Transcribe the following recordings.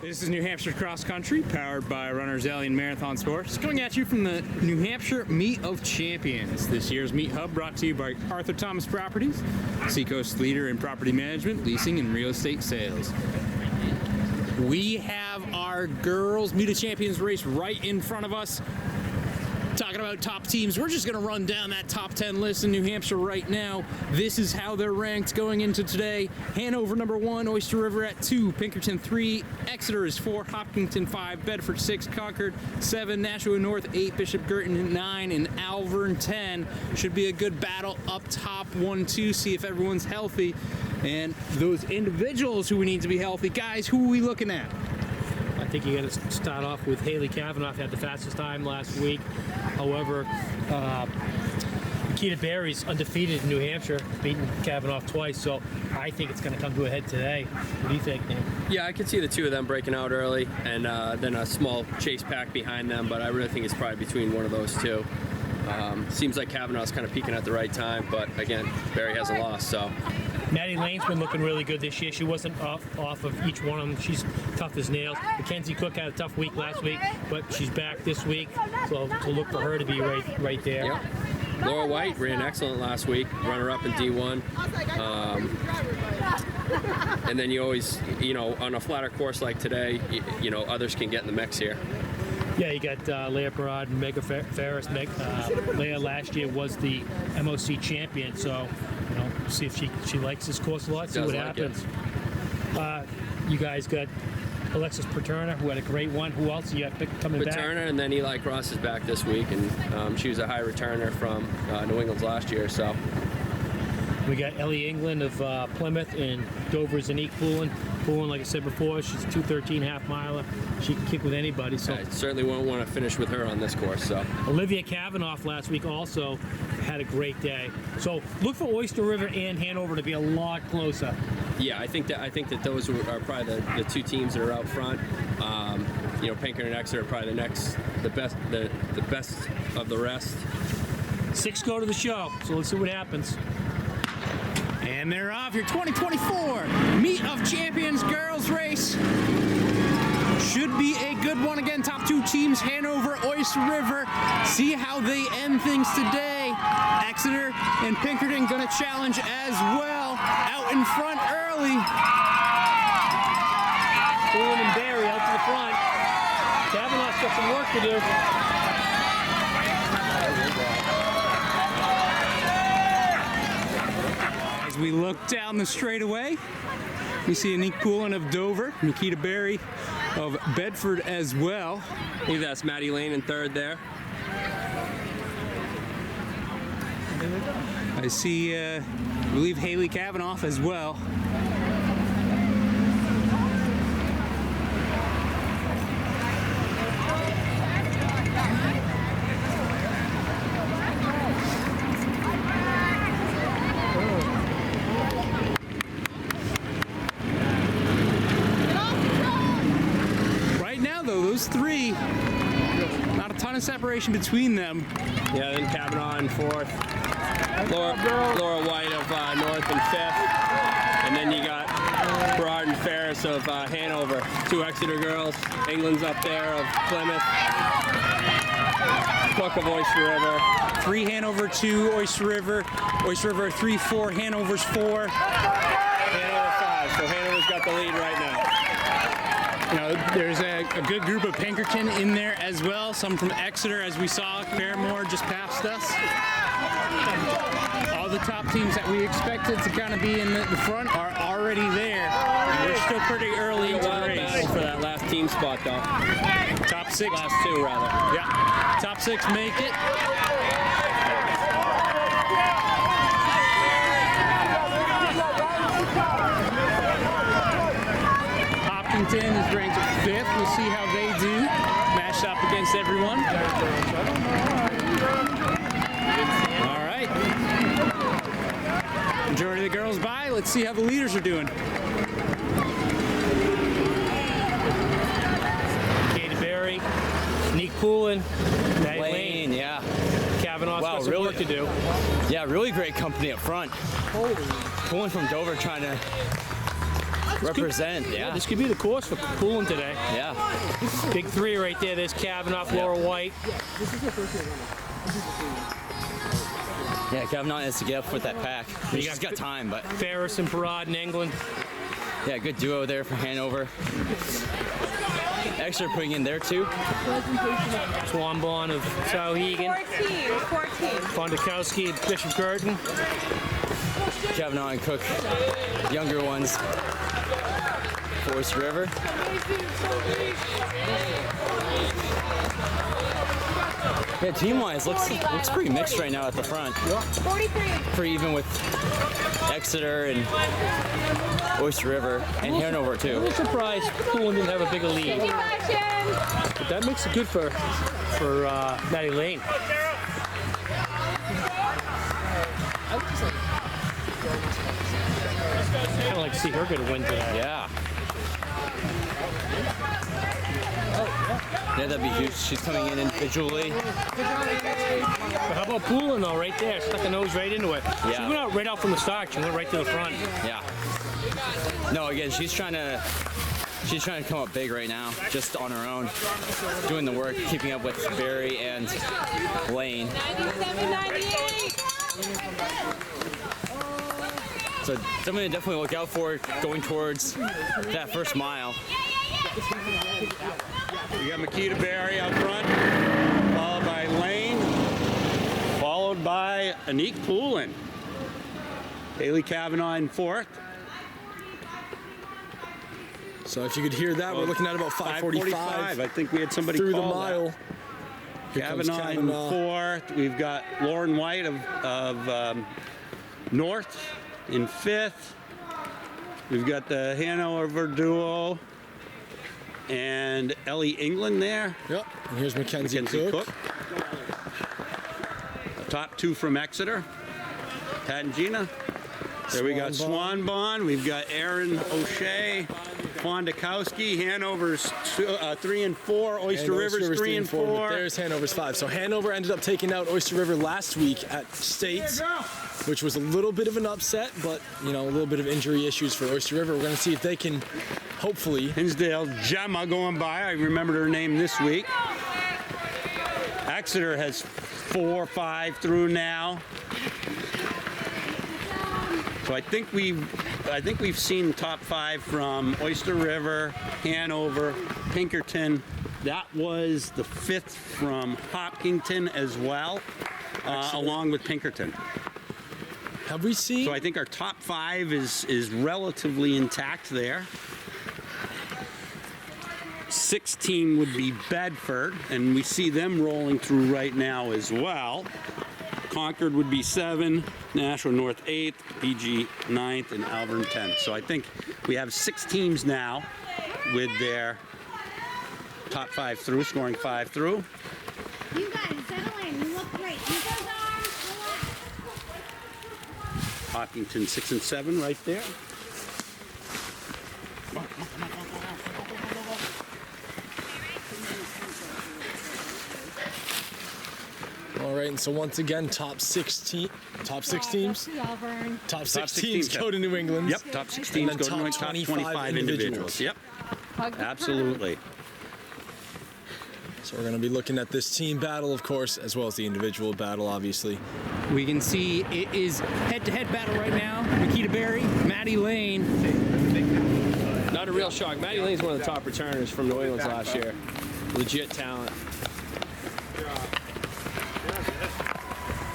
This is New Hampshire Cross Country, powered by Runners Alley and Marathon Sports. Coming at you from the New Hampshire Meet of Champions. This year's Meet Hub brought to you by Arthur Thomas Properties, Seacoast leader in property management, leasing, and real estate sales. We have our girls Meet of Champions race right in front of us. Talking about top teams, we're just going to run down that top 10 list in New Hampshire right now. This is how they're ranked going into today. Hanover number 1, Oyster River at 2, Pinkerton 3, Exeter is 4, Hopkinton 5, Bedford 6, Concord 7, Nashua North 8, Bishop Girton 9, and Alvern 10. Should be a good battle up top 1-2, see if everyone's healthy. And those individuals who we need to be healthy, guys, who are we looking at? I think you got to start off with Haley Kavanaugh. Had the fastest time last week. However, Nikita Berry's undefeated in New Hampshire, beaten Kavanaugh twice. So I think it's going to come to a head today. What do you think, Dan? Yeah, I could see the two of them breaking out early, and then a small chase pack behind them. But I really think it's probably between one of those two. Seems like Kavanaugh's kind of peaking at the right time, but again, Berry hasn't lost. So. Maddie Lane's been looking really good this year. She wasn't off of each one of them. She's tough as nails. Mackenzie Cook had a tough week last week, but she's back this week. So look for her to be right there. Yep. Laura White ran excellent last week, runner-up in D1. And then you always, on a flatter course like today, others can get in the mix here. Yeah, you got Leah Parad and Mega Ferris. Leah last year was the MOC champion, so see if she likes this course a lot. See what happens. You guys got Alexis Paterna, who had a great one. Who else you got coming back? Paterna, and then Eli Cross is back this week, and she was a high returner from New England's last year. So we got Ellie England of Plymouth, and Dover's Anique Poulin. Poulin, like I said before, she's a 2:13 half miler. She can kick with anybody. So I certainly won't want to finish with her on this course. So Olivia Kavanaugh last week also had a great day. So look for Oyster River and Hanover to be a lot closer. Yeah, I think that those are probably the two teams that are out front. Pinkerton and Exeter are probably the best of the rest. 6 go to the show, so let's see what happens. And they're off. Your 2024 Meet of Champions girls race. Should be a good one. Again, top 2 teams, Hanover, Oyster River. See how they end things today. Exeter and Pinkerton going to challenge as well. Out in front early. Poulin and Berry out to the front. Kavanaugh's got some work to do. As we look down the straightaway, we see Anique Poulin of Dover, Nikita Berry of Bedford as well. I think that's Maddie Lane in third there. I see, I believe, Haley Kavanaugh as well. Those three, not a ton of separation between them. Yeah, then Kavanaugh in fourth, Laura White of North in fifth, and then you got Berard and Ferris of Hanover, 2 Exeter girls, England's up there of Plymouth, Cook of Oyster River. 3 Hanover, 2 Oyster River, 3, 4, Hanover's 4. Hanover 5, so Hanover's got the lead right now. There's a good group of Pinkerton in there as well. Some from Exeter, as we saw. Paramore just passed us. All the top teams that we expected to kind of be in the front are already there. We're still pretty early into the race. Battle for that last team spot, though. Top 6. Last 2, rather. Yeah. Top 6 make it. Hopkinton is ranked 5th. We'll see how they do. Mashed up against everyone. All right. Majority of the girls by. Let's see how the leaders are doing. Katie Berry, Anique Poulin, Maddie Lane, yeah. Kavanaugh's got some work to do. Yeah, really great company up front. Poulin from Dover trying to Represent, yeah. This could be the course for Poulin today. Yeah. Big three right there. There's Kavanaugh, Laura White. Yeah, Kavanaugh has to get up with that pack. He's got time, but Ferris and Parad in England. yeah, good duo there for Hanover. Exeter putting in there too. Swanbon of Sauhegan. 14. Fondakowski of Bishop Girton. Kavanaugh and Cook, younger ones. Forest River. Yeah, team-wise, looks pretty mixed right now at the front. 43. Pretty even with Exeter and Oyster River and Hanover I'm a too. little surprised Poulin didn't have a bigger lead. But that makes it good for Maddie Lane. Kind of like to see her get a win today. Yeah. Yeah, that'd be huge. She's coming in individually. But how about Poulin though, right there? Stuck her nose right into it. She Yeah. went out right out from the start. She went right to the front. Yeah. No, again, she's trying to come up big right now, just on her own, doing the work, keeping up with Barry and Lane. 97, 98. So something to definitely look out for going towards that first mile. We got Makita Berry out front, followed by Lane, followed by Anique Poulin. Haley Kavanaugh in fourth. So if you could hear that, we're looking at about 5:45 I think we had somebody through the call mile. that. Here comes Kavanaugh in Kavanaugh. fourth. We've got Lauren White of North in fifth. We've got the Hanover duo and Ellie England there. Yep. And here's Mackenzie Mackenzie Cook. Cook. Top two from Exeter. Pat and Gina. There we got Swanbon. We've got Aaron O'Shea, Fondakowski. Hanover's 3 and 4. Oyster And River's 3 and 4. But there's Hanover's 5. So Hanover ended up taking out Oyster River last week at States, which was a little bit of an upset, but you know, a little bit of injury issues for Oyster River. We're going to see if they can hopefully. Hinsdale Gemma going by. I remembered her name this week. Exeter has 4, 5 through now. So I think we've seen top 5 from Oyster River, Hanover, Pinkerton. That was the 5th from Hopkinton as well, along with Pinkerton. Have we seen? So I think our top 5 is relatively intact there. 16 would be Bedford, and we see them rolling through right now as well. Concord would be 7, Nashua North 8th, PG 9th, and Alvern 10th. So I think we have 6 teams now with their top 5 through, scoring 5 through. You guys, settle in. You look great. Keep those arms. Relax. Hopkinton 6 and 7 right there. All right, and so once again, top 6 teams, top 6 teams go to New England. Yep, top 6 teams And go then to top top 25 individuals. Yep, absolutely. So we're going to be looking at this team battle, of course, as well as the individual battle, obviously. We can see it is head-to-head battle right now. Makita Berry, Maddie Lane. Not a real shock. Maddie Lane's one of the top returners from New England last year. Legit talent.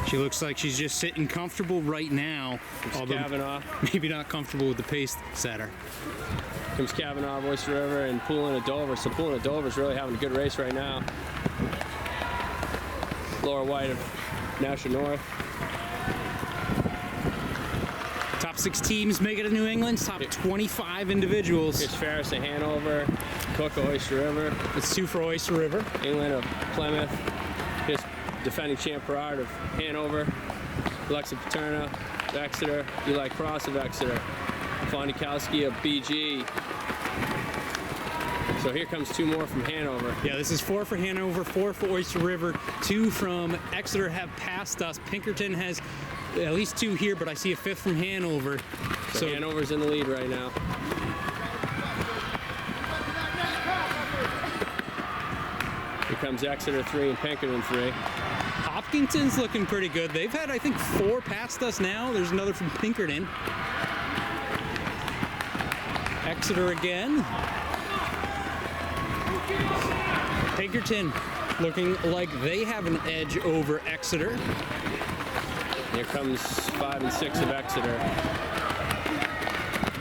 She looks like she's just sitting comfortable right now. Although Kavanaugh. maybe not comfortable with the pace setter. Comes Kavanaugh, Oyster River, and Poulin at Dover. So Poulin at Dover is really having a good race right now. Laura White of Nashua North. Top 6 teams make it to New England. Top 25 individuals. Here's Ferris at Hanover, Cook of Oyster River, It's 2 for Oyster River. England of Plymouth. Here's defending champ Berard of Hanover, Alexa Paterna of Exeter, Eli Cross of Exeter, Fondakowski of BG. So here comes 2 more from Hanover. Yeah, this is 4 for Hanover, 4 for Oyster River, 2 from Exeter have passed us. Pinkerton has at least 2 here, but I see a 5th from Hanover. So Hanover's in the lead right now. Here comes Exeter 3 and Pinkerton 3. Hopkinton's looking pretty good. They've had, I think, 4 past us now. There's another from Pinkerton. Exeter again. Pinkerton looking like they have an edge over Exeter. Here comes 5 and 6 of Exeter.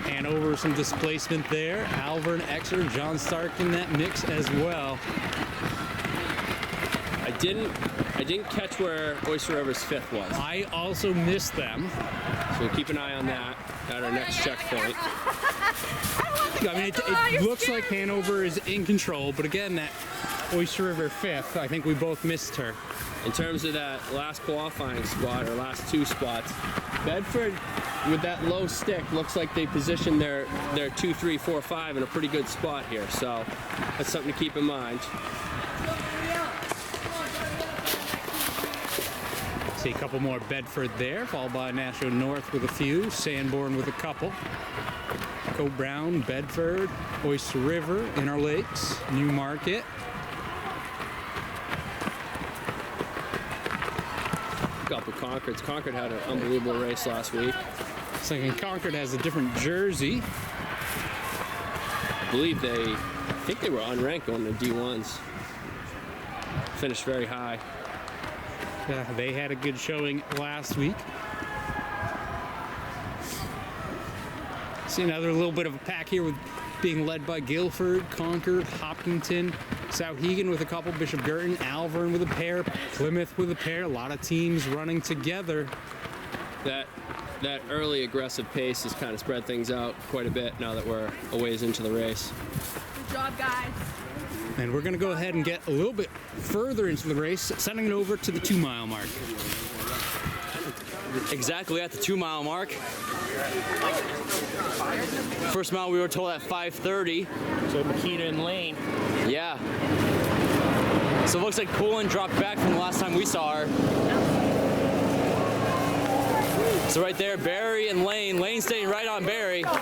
Hanover, some displacement there. Alvern, Exeter, John Stark in that mix as well. I didn't catch where Oyster River's 5th was. I also missed them. So we'll keep an eye on that at our next checkpoint. I mean, it looks like Hanover is in control, but again, that Oyster River 5th, I think we both missed her. In terms of that last qualifying spot, or last 2 spots, Bedford, with that low stick, looks like they positioned their 2, 3, 4, 5 in a pretty good spot here. So that's something to keep in mind. See a couple more Bedford there, followed by Nashua North with a few, Sanborn with a couple. Coe Brown, Bedford, Oyster River, Inner Lakes, Newmarket. Couple Concords. Concord had an unbelievable race last week. Thinking Concord has a different jersey. I think they were unranked going to D1s. Finished very high. They had a good showing last week. See another little bit of a pack here with being led by Guilford, Concord, Hopkinton, Souhegan with a couple, Bishop Girton, Alvern with a pair, Plymouth with a pair. A lot of teams running together. That early aggressive pace has kind of spread things out quite a bit now that we're a ways into the race. Good job, guys. And we're going to go ahead and get a little bit further into the race, sending it over to the 2-mile mark. Exactly at the 2-mile mark. First mile we were told at 5:30. So Makita and Lane. Yeah. So it looks like Poulin dropped back from the last time we saw her. So right there, Barry and Lane. Lane staying right on Barry. All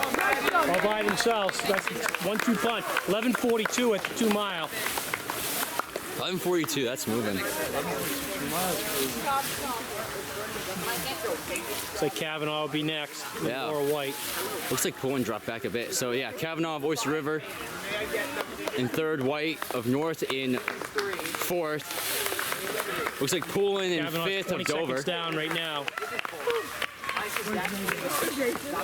by themselves. That's 1-2 punch. 11:42 at the 2-mile. 11:42, that's moving. Looks like Kavanaugh will be next. Yeah. Or White. Looks like Poulin dropped back a bit. So yeah, Kavanaugh of Oyster River in 3rd, White of North in 4th. Looks like Poulin in Kavanaugh's 5th 20 of Dover. seconds down right now.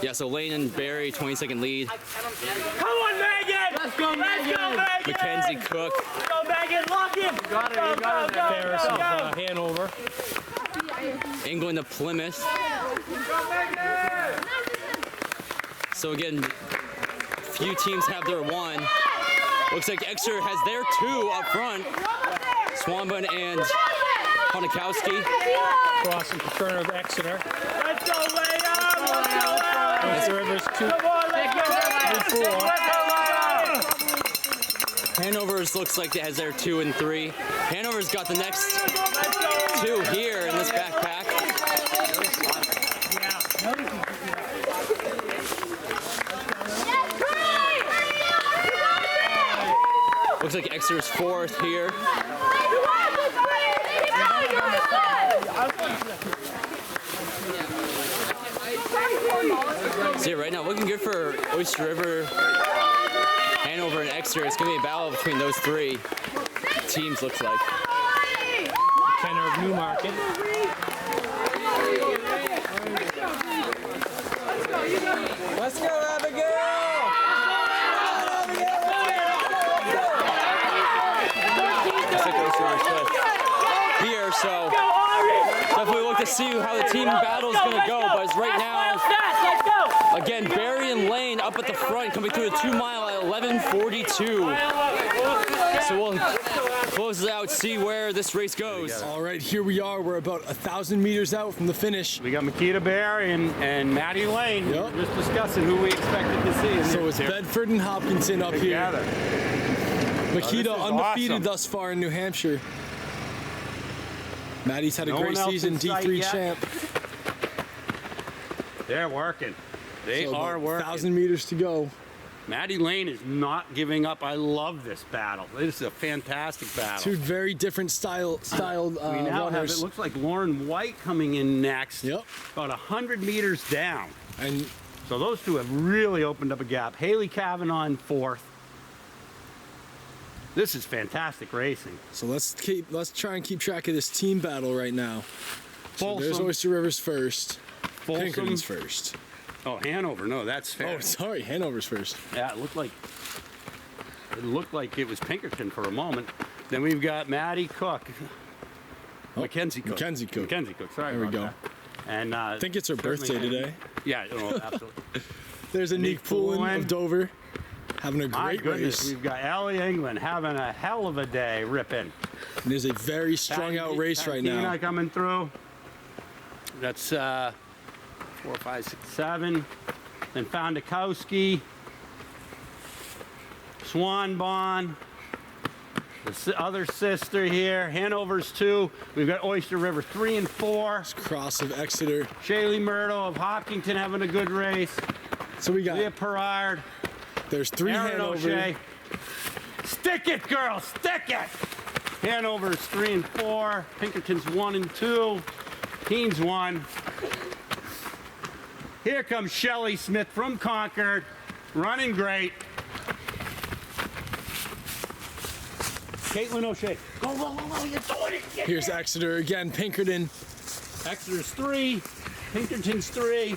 Yeah, so Lane and Barry, 20-second lead. Come on, Megan! Let's go, Megan! Mackenzie Cook. Go, Megan! Lock him! Got it, you got it. Ferris of Hanover. England of Plymouth. So again, few teams have their 1. Looks like Exeter has their 2 up front. Swanbun and Honikowski. Cross in corner of Exeter. Let's go, Liam! Let's go, Liam! Oyster River's 2. Come on, let's go, Liam! Hanover's looks like it has their 2 and 3. Hanover's got the next 2 here in this backpack. Looks like Exeter's 4th here. See, right now, looking good for Oyster River, Hanover, and Exeter. It's going to be a battle between those 3 teams, looks like. Kenner of Newmarket. Let's go, Abigail! Here, so definitely look to see how the team battle is going to go. But right now, again, Barry and Lane up at the front, coming through the 2-mile at 11:42. So we'll close it out, see where this race goes. All right, here we are. We're about 1,000 meters out from the finish. We got Makita Barry and Maddie Lane. Yep. Just discussing who we expected to see. So it's Bedford and Hopkinton up here. together. Makita is undefeated awesome. thus far in New Hampshire. Maddie's had a No great one else season, in sight D3 yet. champ. They're working. They So are about working. 1,000 meters to go. Maddie Lane is not giving up. I love this battle. This is a fantastic battle. Two very different styled we now have, runners. it looks like Lauren White coming in next. Yep. About 100 meters down. And So those two have really opened up a gap. Haley Kavanaugh in fourth. This is fantastic racing. so let's try and keep track of this team battle right now. So there's Folsom. Oyster River's first. Folsom. Pinkerton's first. Oh, Hanover. No, that's fair. Oh, sorry, Hanover's first. Yeah, it looked like it was Pinkerton for a moment. Then we've got Maddie Cook. Mackenzie Cook. Mackenzie Cook. Mackenzie Cook. Sorry There we about go. that. And I think it's her birthday today. Yeah, no, absolutely. There's a Nick Poulin of Dover having a My great goodness, race. we've got Ellie England having a hell of a day ripping. And there's a very strung out race right now. Tina coming through. That's 4, 5, 6, 7. Then Foundakowski. Swanbon. The other sister here. Hanover's 2. We've got Oyster River 3 and 4. Cross of Exeter. Shaylee Myrtle of Hopkinton having a good race. So we got Leah Perard. there's 3 Aaron Hanover. O'Shea. Stick it, girl, stick it! Hanover's 3 and 4. Pinkerton's 1 and 2. Keen's 1. Here comes Shelley Smith from Concord, running great. Caitlin O'Shea. Go, go, go, go, you're doing it! Get Here's there. Exeter again. Pinkerton. Exeter's 3. Pinkerton's 3.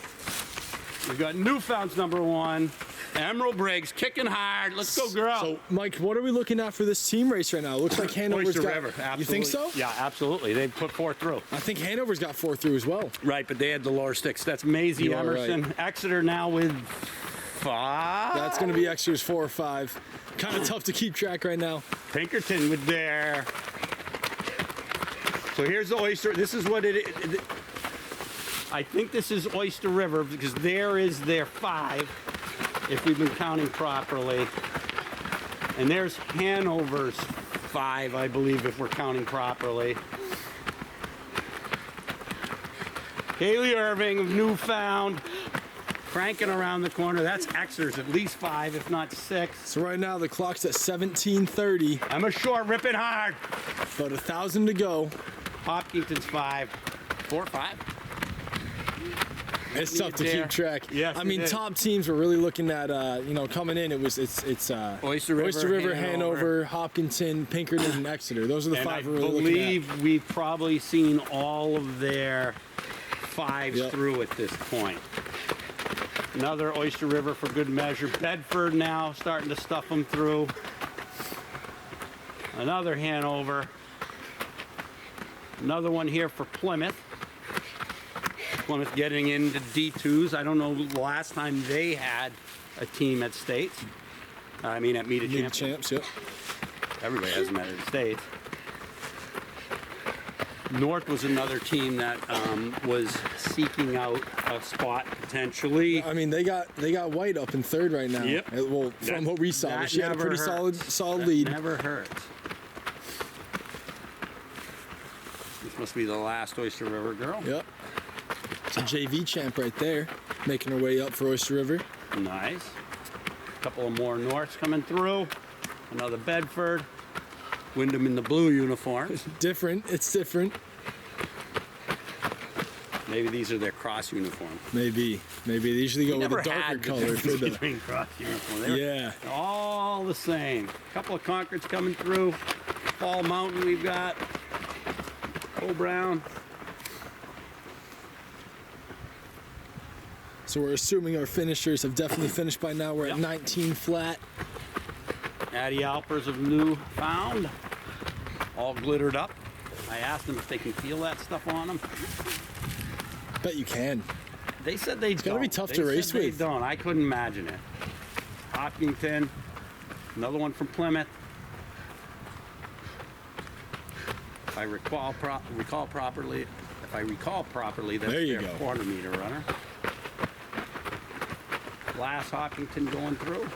We've got Newfound's number 1. Emerald Briggs kicking hard. Let's go, girl. So, Mike, what are we looking at for this team race right now? Looks like Hanover's Oyster got. River, absolutely. You think so? Yeah, absolutely. They've put 4 through. I think Hanover's got 4 through as well. Right, but they had the lower sticks. That's Maisie You are Emerson. right. Exeter now with 5. That's going to be Exeter's 4 or 5. Kind of tough to keep track right now. Pinkerton with there. So here's the Oyster. This is what it is. I think this is Oyster River because there is their 5, if we've been counting properly. And there's Hanover's 5, I believe, if we're counting properly. Haley Irving of Newfound, cranking around the corner. That's Exeter's at least 5, if not 6. So right now the clock's at 17:30. Emma Short ripping hard. About 1,000 to go. Hopkinton's 5. 4 or 5. It's tough to there. keep track. Yes, I it mean, is. top teams we're really looking at. Coming in, it's Oyster River, Hanover, Hopkinton, Pinkerton, and Exeter. Those are the And 5 I we're really looking at. believe we've probably seen all of their 5s Yep. through at this point. Another Oyster River for good measure. Bedford now starting to stuff them through. Another Hanover. Another one here for Plymouth. Plymouth getting into D2s. I don't know the last time they had a team at States. I mean at Meet a League Champions. champs, yep. Everybody has met at States. North was another team that was seeking out a spot potentially. I mean, they got White up in 3rd right now. Yep. Well, from what we saw, That but she had a never pretty hurts. solid That lead. never hurts. This must be the last Oyster River girl. Yep. It's a JV champ right there, making her way up for Oyster River. Nice. A couple of more Norths coming through. Another Bedford. Wyndham in the blue uniform. Different. It's different. Maybe these are their cross uniform. Maybe they usually go with Never a darker had the color for difference the. between cross uniform. They were Yeah. all the same. Couple of Concords coming through. Fall Mountain we've got. Cole Brown. So we're assuming our finishers have definitely finished by now. We're at 19 flat. Addie Alpers of Newfound. All glittered up. I asked them if they can feel that stuff on them. Bet you can. They said they don't. gotta be tough They to race said they with. don't. I couldn't imagine it. Hopkinton. Another one from Plymouth. If I recall properly, that's There you their go. 400 meter runner. Last Hopkinton going through.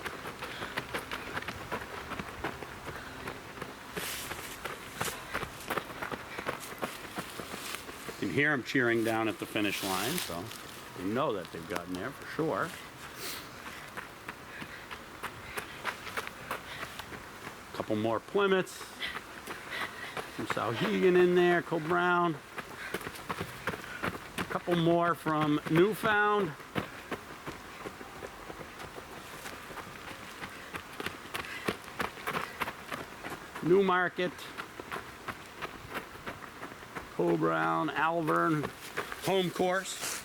You can hear them cheering down at the finish line, so you know that they've gotten there for sure. couple more Plymouths. From Sauhegan in there, Cole Brown. A couple more from Newfound. Newmarket. Cole Brown, Alvern. Home course,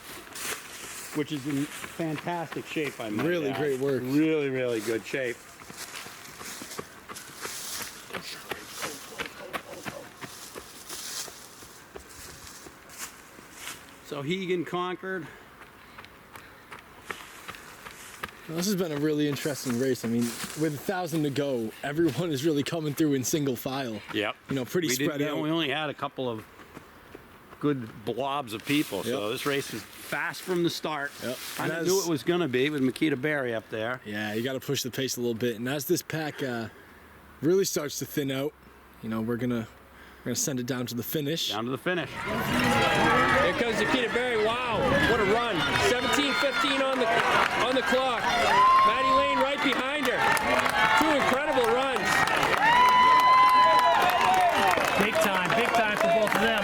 which is in fantastic shape, I might Really add. great work. Really, really good shape. So Hegan conquered. Well, this has been a really interesting race. I mean, with 1,000 to go, everyone is really coming through in single file. Yep. You know, pretty spread out. We only had a couple of good blobs of people, so Yep. this race is fast from the start. Yep. Kind And of knew as- it was going to be with Makita Berry up there. Yeah, you got to push the pace a little bit. And as this pack really starts to thin out, you know, we're gonna send it down to the finish. Down to the finish. Here comes Nikita Berry. Wow, what a run. 17:15 on the clock. Maddie Lane right behind her. Two incredible runs. Big time for both of them.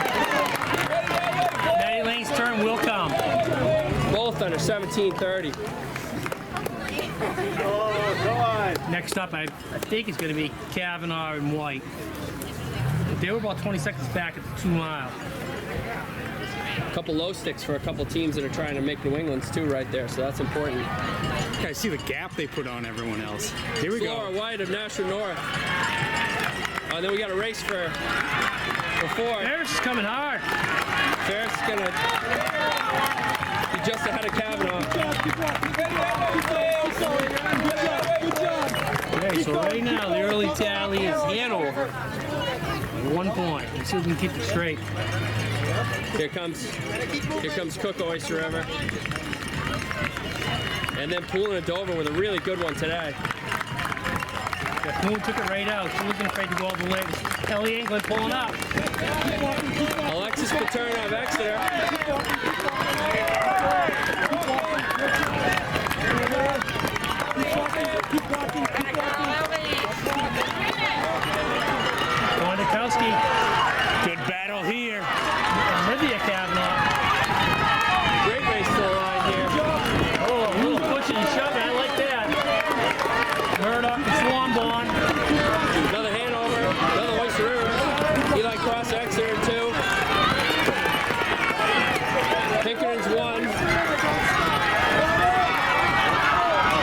Maddie Lane's turn will come. Both under 17:30. Next up, I think it's going to be Kavanaugh and White. They were about 20 seconds back at the 2 mile. A couple low sticks for a couple teams that are trying to make New England's too right there, so that's important. You guys see the gap they put on everyone else. Here we Flora go. White of National North. And then we got a race for 4. Ferris is coming hard. Ferris is gonna be just ahead of Kavanaugh. Okay, so right now the early tally is Hanover. 1 point. Let's see if we can keep it straight. Here comes Cook Oyster River. And then Poulin of Dover with a really good one today. Yeah, Poon took it right out. She wasn't afraid to go all the legs. Ellie England pulling up. Alexis Paterno of Exeter. Wondakowski. Good battle here. Olivia Kavanaugh. Great race to the line here. Oh, a little pushing and shoving. I like that. Murdoch and Swanborn. Another Hanover, another Oyster River. Eli Cross Exeter 2. Pinkerton's 1.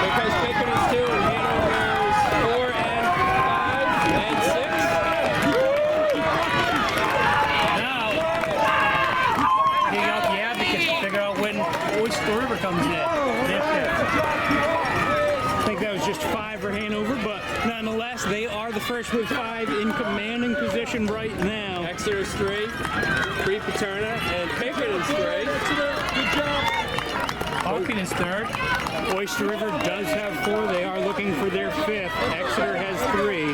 Here comes Pinkerton's 2 and Hanover's 4 and 5 and 6. Now, dig out the advocates to figure out when Oyster River comes in. I think that was just 5 for Hanover, but nonetheless, they are the first with 5 in commanding position right now. Exeter's 3, Paterna, and Pinkerton's 3. Hawkins is third. Oyster River does have 4. They are looking for their 5th. Exeter has 3.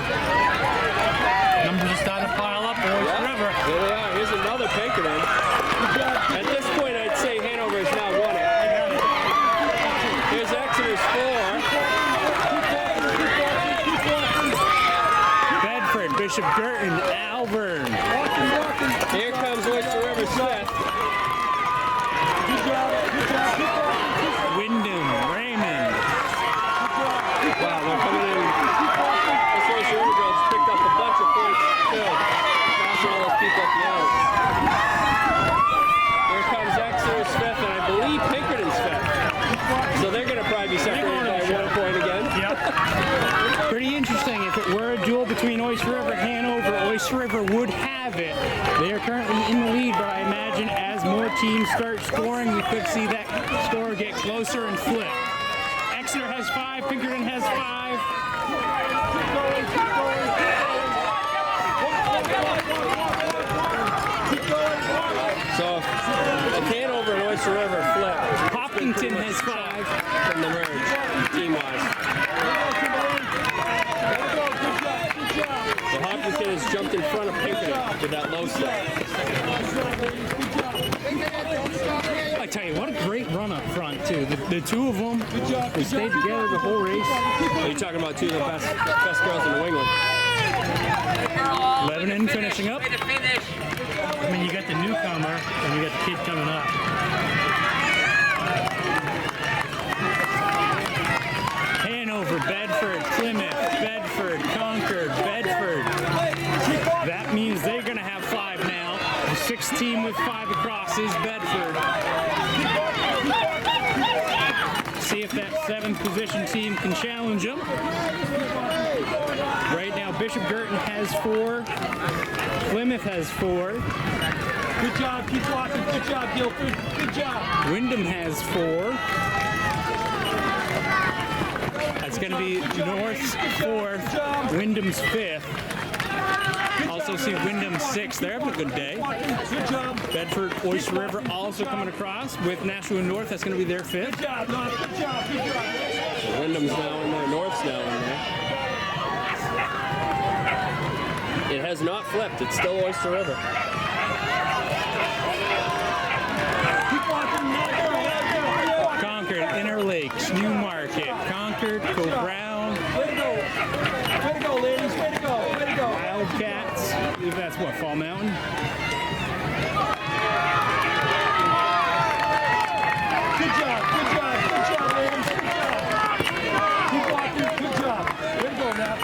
Numbers are starting to pile up for Oyster River. There they are. Here's another Pinkerton. At this point, I'd say Hanover has now won it. Here's Exeter's 4. Bedford, Bishop Girton, Alvern. Here comes Oyster River 5th. Wyndham, Raymond. Wow, they're coming in. This Oyster River girl just picked up a bunch of points too. Passing all those people up the ice. Here comes Exeter's 5th, and I believe Pinkerton's 5th. So they're going to probably be separated by 1 point again. Yep. Pretty interesting. If it were a duel between Oyster River and Hanover, Oyster River would have it. They are currently in the lead, but I imagine as more teams start scoring, we could see that score get closer and flip. Exeter has 5, Pinkerton has 5. So if Hanover and Oyster River flip, Hopkinton has 5. from the merge, team-wise. So Hopkinton has jumped in front of Pinkerton with that low step. I tell you, what a great run up front, too. The two of them, they stayed together the whole race. Are you talking about 2 of the best girls in New England? the newcomer, and we got the kid coming up. Hanover, Bedford, Plymouth, Bedford, Concord, Bedford. That means they're going to have 5 now. The 6th team with 5 across is Bedford. See if that 7th position team can challenge them. Right now, Bishop Girton has 4. Plymouth has 4. Good job. Keep walking. Good job, Guilford. Good job. Wyndham has 4. That's going to be North's 4th, Wyndham's 5th. Also see Wyndham's 6th. They're having a good day. Good job. Bedford, Oyster River also coming across with Nashua North. That's going to be their 5th. Good job, North. Good job. Good job. Wyndham's now in there. North's now in there. It has not flipped. It's still Oyster River. Keep walking. Let it go. Let it go. Keep walking. Concord, Interlakes, Newmarket, Concord, Co-Brown, Way to go. Way to go, ladies. Way to go. Way to go. Wildcats. I believe that's what, Fall Mountain? Good job. Good job. Good job, ladies. Good job. Keep walking. Good job. Way to go, now.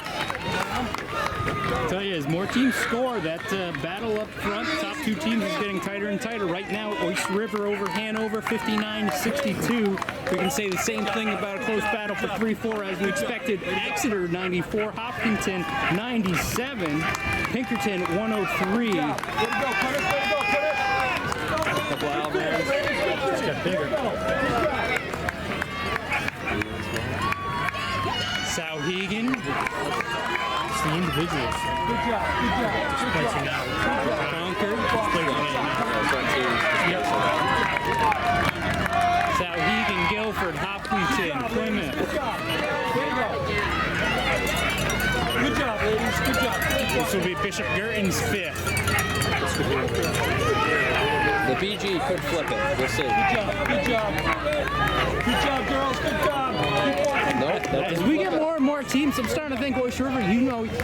Tell you, as more teams score, that battle up front, top 2 teams is getting tighter and tighter. Right now, Oyster River over Hanover, 59-62. We can say the same thing about a close battle for 3-4 as we expected. Exeter 94, Hopkinton 97, Pinkerton 103. Way to go. Put it. Way to go. Put it. Couple Alabama. It's got bigger. Sauhegan, It's the individuals. Good job. Good job. Good Placing job. out. Concord, Yep. Sauhegan, Guilford, Hopkinton, Plymouth. Good job. Way to go. Good job, ladies. Good job. This will be Bishop Girton's 5th. The BG could flip it. We'll see. Good job. Good job. Good job, girls. Good job. Keep walking. Nope. that As didn't we flip get it. more and more teams, I'm starting to think Oyster River,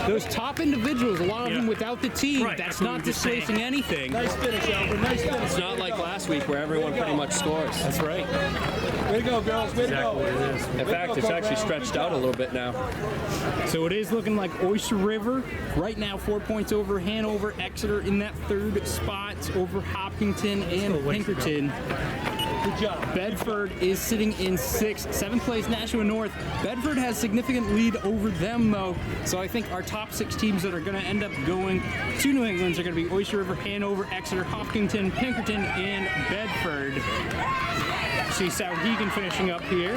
those top individuals, a lot of them Yeah. without the team, Right, that's that's what not we were just saying. displacing anything. Nice finish, Albert. Nice finish. It's not like last week where everyone pretty much scores. That's right. Way to go, girls. Way to go. Exactly what it is. In fact, it's actually stretched out a little bit now. So it is looking like Oyster River right now 4 points over Hanover, Exeter in that 3rd spot over Hopkinton and Pinkerton. Good job. Bedford is sitting in 6th. 7th place Nashua North. Bedford has significant lead over them though. So I think our top 6 teams that are going to end up going to New England are going to be Oyster River, Hanover, Exeter, Hopkinton, Pinkerton, and Bedford. See Sauhegan finishing up here.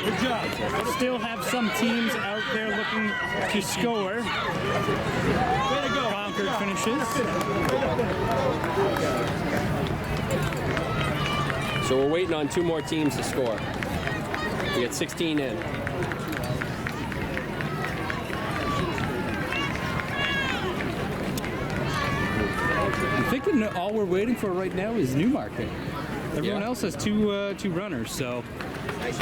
Good job. Still have some teams out there looking to score. Way to go. Concord finishes. So we're waiting on 2 more teams to score. We got 16 in. I'm thinking that all we're waiting for right now is Newmarket. Everyone Yeah. else has two runners, so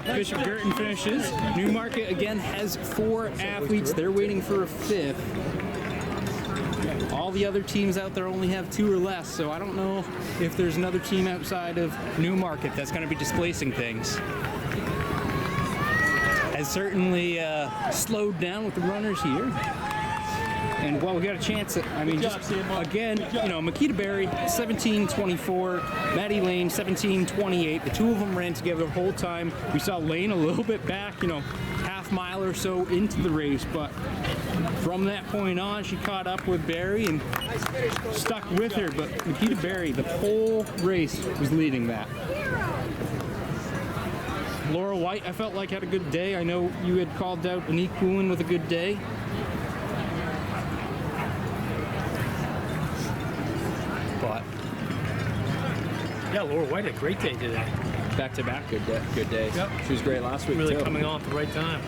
Bishop Girton finishes. Newmarket again has 4 athletes. They're waiting for a 5th. All the other teams out there only have 2 or less, so I don't know if there's another team outside of Newmarket that's going to be displacing things. Has certainly slowed down with the runners here. And while we got a chance, just again, Makita Berry, 17:24, Maddie Lane, 17:28. The 2 of them ran together the whole time. We saw Lane a little bit back, half mile or so into the race, but from that point on, she caught up with Berry and stuck with her. But Makita Berry, the whole race, was leading that. Laura White, I felt like had a good day. I know you had called out Anique Poulin with a good day. But Yeah, Laura White had a great day today. Back-to-back good days. Yep. She was great last week Really too. coming on at the right time.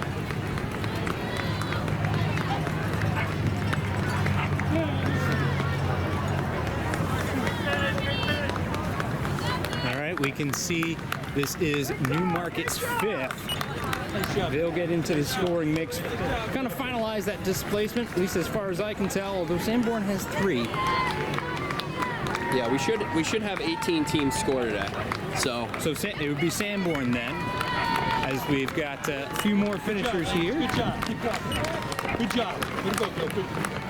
all right, we can see this is Newmarket's 5th. They'll get into the scoring mix, kind of finalize that displacement, at least as far as I can tell, although Sanborn has 3. Yeah, we should have 18 teams score today. So So it would be Sanborn then, as we've got a few more finishers here. Good job. Keep going. Good job. Way to go, Bill.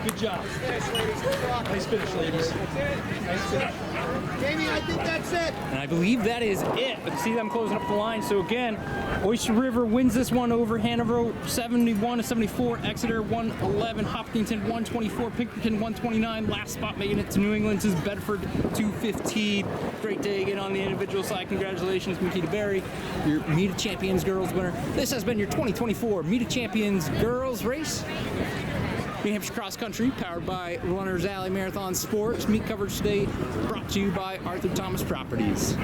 Good job. Nice finish, ladies. Nice finish. Jamie, I think that's it. And I believe that is it. But see them closing up the line. So again, Oyster River wins this one over Hanover 71-74, Exeter 111, Hopkinton 124, Pinkerton 129. Last spot making it to New England's is Bedford 215. Great day again on the individual side. Congratulations, Makita Berry, your Meet of Champions girls winner. This has been your 2024 Meet of Champions girls race. New Hampshire Cross Country, powered by Runners Alley Marathon Sports. Meet coverage today brought to you by Arthur Thomas Properties.